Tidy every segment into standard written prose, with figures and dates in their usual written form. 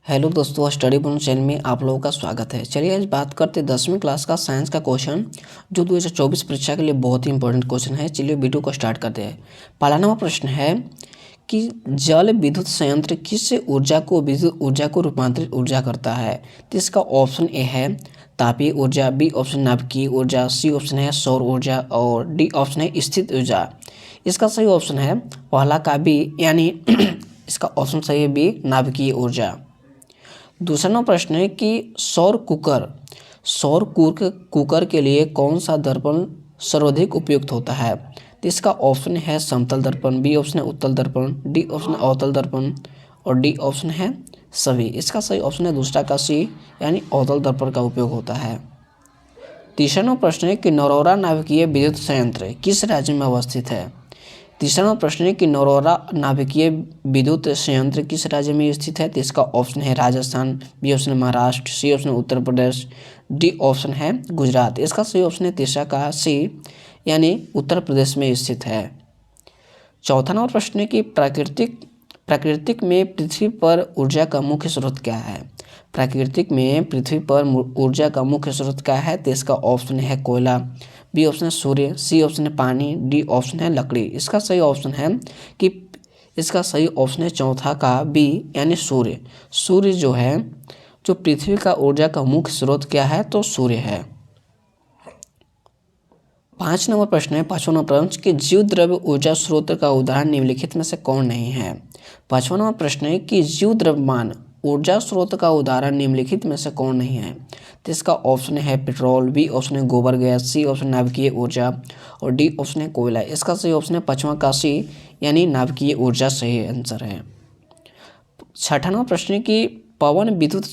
Hello दोस्तों, study point channel में आप लोगों का स्वागत है। चलिए आज बात करते हैं 10वीं क्लास का साइंस का क्वेश्चन जो 2024 परीक्षा के लिए बहुत ही इंपॉर्टेंट क्वेश्चन है। चलिए वीडियो को स्टार्ट करते हैं। पहला नंबर प्रश्न है कि जल विद्युत संयंत्र किस ऊर्जा को विद्युत ऊर्जा को रूपांतरित ऊर्जा करता है। तो इसका ऑप्शन ए है तापीय ऊर्जा, बी ऑप्शन नाभिकीय ऊर्जा, सी ऑप्शन है सौर ऊर्जा और डी ऑप्शन है स्थित ऊर्जा। इसका सही ऑप्शन है पहला का बी, यानी इसका ऑप्शन सही है बी, नाभिकीय ऊर्जा। दूसरा नंबर प्रश्न है कि सौर कुकर के लिए कौन सा दर्पण सर्वाधिक उपयुक्त होता है। तो इसका ऑप्शन है समतल दर्पण, बी ऑप्शन है उत्तल दर्पण, डी ऑप्शन है अवतल दर्पण और डी ऑप्शन है सभी। इसका सही ऑप्शन है दूसरा का सी, यानी अवतल दर्पण का उपयोग होता है। तीसरा नंबर प्रश्न है कि नौरौरा नाभिकीय विद्युत संयंत्र किस राज्य में अवस्थित है। तीसरा नंबर प्रश्न है कि नौरौरा नाभिकीय विद्युत संयंत्र किस राज्य में स्थित है। तो इसका ऑप्शन है राजस्थान, बी ऑप्शन है महाराष्ट्र, सी ऑप्शन है उत्तर प्रदेश, डी ऑप्शन है गुजरात। इसका सही ऑप्शन है तीसरा का सी, यानी उत्तर प्रदेश में स्थित है। चौथा नंबर प्रश्न है कि प्राकृतिक में पृथ्वी पर ऊर्जा का मुख्य स्रोत क्या है। प्राकृतिक में पृथ्वी पर ऊर्जा का मुख्य स्रोत क्या है। तो इसका ऑप्शन है कोयला, बी ऑप्शन है सूर्य, सी ऑप्शन है पानी, डी ऑप्शन है लकड़ी। इसका सही ऑप्शन है कि इसका सही ऑप्शन है चौथा का बी, यानी सूर्य। सूर्य जो है, जो पृथ्वी का ऊर्जा का मुख्य स्रोत क्या है, तो सूर्य है। 5 नंबर प्रश्न है, 5वां नंबर प्रश्न कि जीव द्रव्य ऊर्जा स्रोत का उदाहरण निम्नलिखित में से कौन नहीं है। 5वां नंबर प्रश्न है कि जीव द्रव्यमान ऊर्जा स्रोत का उदाहरण निम्नलिखित में से कौन नहीं है। तो इसका ऑप्शन है पेट्रोल, बी ऑप्शन है गोबर गैस, सी ऑप्शन नाभिकीय ऊर्जा और डी ऑप्शन है कोयला। इसका सही ऑप्शन है 5वां का सी, यानी नाभिकीय ऊर्जा सही आंसर है। 6वां नंबर प्रश्न है कि पवन विद्युत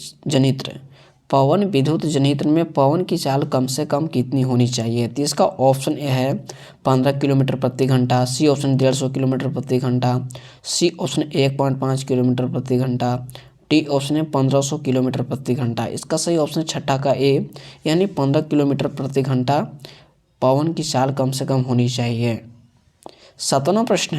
जनित्र में पवन की चाल कम से कम कितनी होनी चाहिए। तो इसका ऑप्शन ए है 15 किलोमीटर प्रति घंटा, सी ऑप्शन 150 किलोमीटर प्रति घंटा, सी ऑप्शन 1.5 किलोमीटर प्रति घंटा, डी ऑप्शन है 1500 किलोमीटर प्रति घंटा। इसका सही ऑप्शन है छठा का ए, यानी 15 किलोमीटर प्रति घंटा पवन की चाल कम से कम होनी चाहिए। 7वां प्रश्न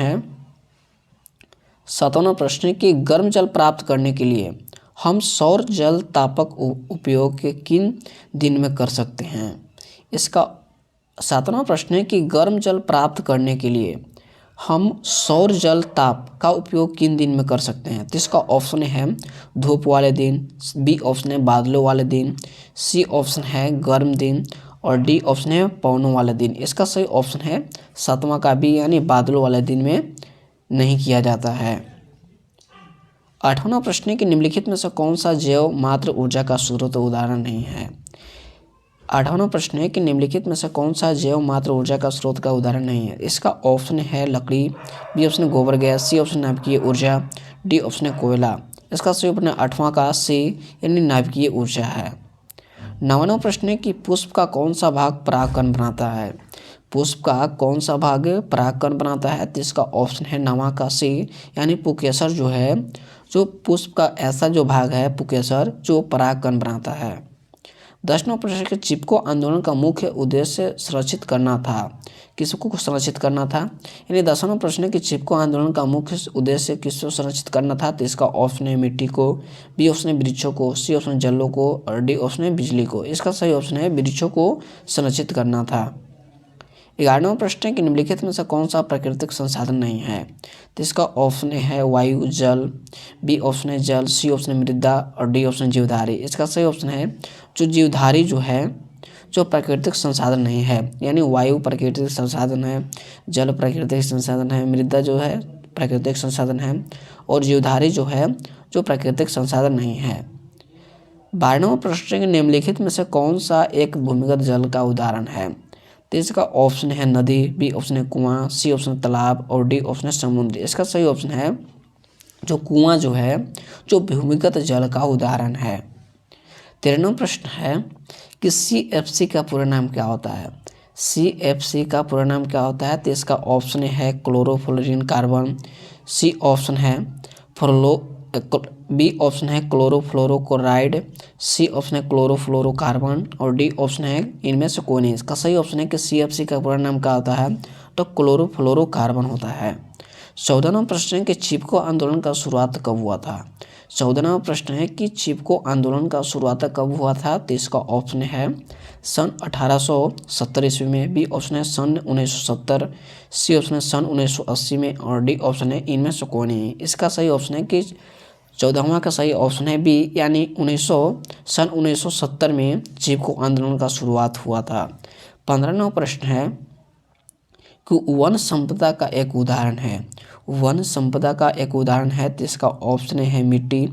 है कि गर्म जल प्राप्त करने के लिए हम सौर जल तापक उपयोग किन दिन में कर सकते हैं। इसका 7वां प्रश्न है कि गर्म जल प्राप्त करने के लिए हम सौर जल ताप का उपयोग किन दिन में कर सकते हैं। तो इसका ऑप्शन है धूप वाले दिन, बी ऑप्शन है बादलों वाले दिन, सी ऑप्शन है गर्म दिन और डी ऑप्शन है पवनों वाले दिन। इसका सही ऑप्शन है 7वां का बी, यानी बादलों वाले दिन में नहीं किया जाता है। 8वां प्रश्न है कि निम्नलिखित में से कौन सा जैव मात्र ऊर्जा का स्रोत उदाहरण नहीं है। 8वां प्रश्न है कि निम्नलिखित में से कौन सा जैव मात्र ऊर्जा का स्रोत का उदाहरण नहीं है। इसका ऑप्शन है लकड़ी, बी ऑप्शन है गोबर गैस, सी ऑप्शन नाभिकीय ऊर्जा, डी ऑप्शन है कोयला। इसका सही ऑप्शन है 8वां का सी, यानी नाभिकीय ऊर्जा है। 9वां प्रश्न है कि पुष्प का कौन सा भाग परागकण बनाता है। पुष्प का कौन सा भाग परागकण बनाता है। तो इसका ऑप्शन है 9वां का सी, यानी पुकेसर जो है, जो पुष्प का ऐसा जो भाग है पुकेसर जो परागकण बनाता है। 10वां प्रश्न के चिपको आंदोलन का मुख्य उद्देश्य संरक्षित करना था। किसको संरक्षित करना था, यानी 10वां प्रश्न है कि चिपको आंदोलन का मुख्य उद्देश्य किसको संरक्षित करना था। तो इसका ऑप्शन है मिट्टी को, बी ऑप्शन है वृक्षों को, सी ऑप्शन है जलों को और डी ऑप्शन है बिजली को। इसका सही ऑप्शन है वृक्षों को संरक्षित करना था। 11वां प्रश्न है कि निम्नलिखित में से कौन सा प्राकृतिक संसाधन नहीं है। तो इसका ऑप्शन है वायु, जल, बी ऑप्शन है जल, सी ऑप्शन है मृदा और डी ऑप्शन जीवधारी। इसका सही ऑप्शन है जो जीवधारी जो है, जो प्राकृतिक संसाधन नहीं है, यानी वायु प्राकृतिक संसाधन है, जल प्राकृतिक संसाधन है, मृदा जो है प्राकृतिक संसाधन है और जीवधारी जो है जो प्राकृतिक संसाधन नहीं है। 12वां प्रश्न है निम्नलिखित में से कौन सा एक भूमिगत जल का उदाहरण है। तो इसका ऑप्शन है नदी, बी ऑप्शन है कुआं, सी ऑप्शन है तालाब और डी ऑप्शन है समुद्र। इसका सही ऑप्शन है जो कुआं जो है, जो भूमिगत जल का उदाहरण है। 13वां प्रश्न है कि CFC का पूरा नाम क्या होता है। CFC का पूरा नाम क्या होता है। तो इसका ऑप्शन है क्लोरोफ्लोरीन कार्बन, सी ऑप्शन है बी ऑप्शन है क्लोरोफ्लोरोक्लोराइड, सी ऑप्शन है क्लोरोफ्लोरोकार्बन और डी ऑप्शन है इनमें से कोई नहीं। इसका सही ऑप्शन है कि CFC का पूरा नाम क्या होता है, तो क्लोरोफ्लोरोकार्बन होता है। 14वां प्रश्न है कि चिपको आंदोलन का शुरुआत कब हुआ था। 14वां प्रश्न है कि चिपको आंदोलन का शुरुआत कब हुआ था? तो इसका ऑप्शन है सन 1870 ईस्वी में, बी ऑप्शन है सन 1970, सी ऑप्शन है सन 1980 में और डी ऑप्शन है इनमें से कोई नहीं। इसका सही ऑप्शन है कि 14वां का सही ऑप्शन है बी, यानी सन 1970 में चिपको आंदोलन का शुरुआत हुआ था। 15वां प्रश्न है कि वन संपदा का एक उदाहरण है। वन संपदा का एक उदाहरण है तो इसका ऑप्शन है मिट्टी,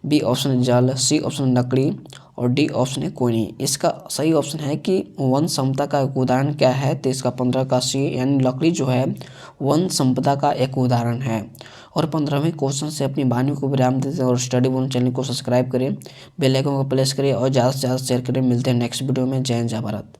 बी ऑप्शन जल, सी ऑप्शन लकड़ी और डी ऑप्शन है कोई नहीं। इसका सही ऑप्शन है कि वन संपदा का एक उदाहरण क्या है? तो इसका 15 का सी, यानी लकड़ी जो है वन संपदा का एक उदाहरण है। और 15वें क्वेश्चन से अपनी वाणी को विराम देते हैं और स्टडी वन चैनल को सब्सक्राइब करें, बेल आइकन को प्रेस करें और ज़्यादा से ज़्यादा शेयर करें। मिलते हैं नेक्स्ट वीडियो में। जय हिंद, जय भारत।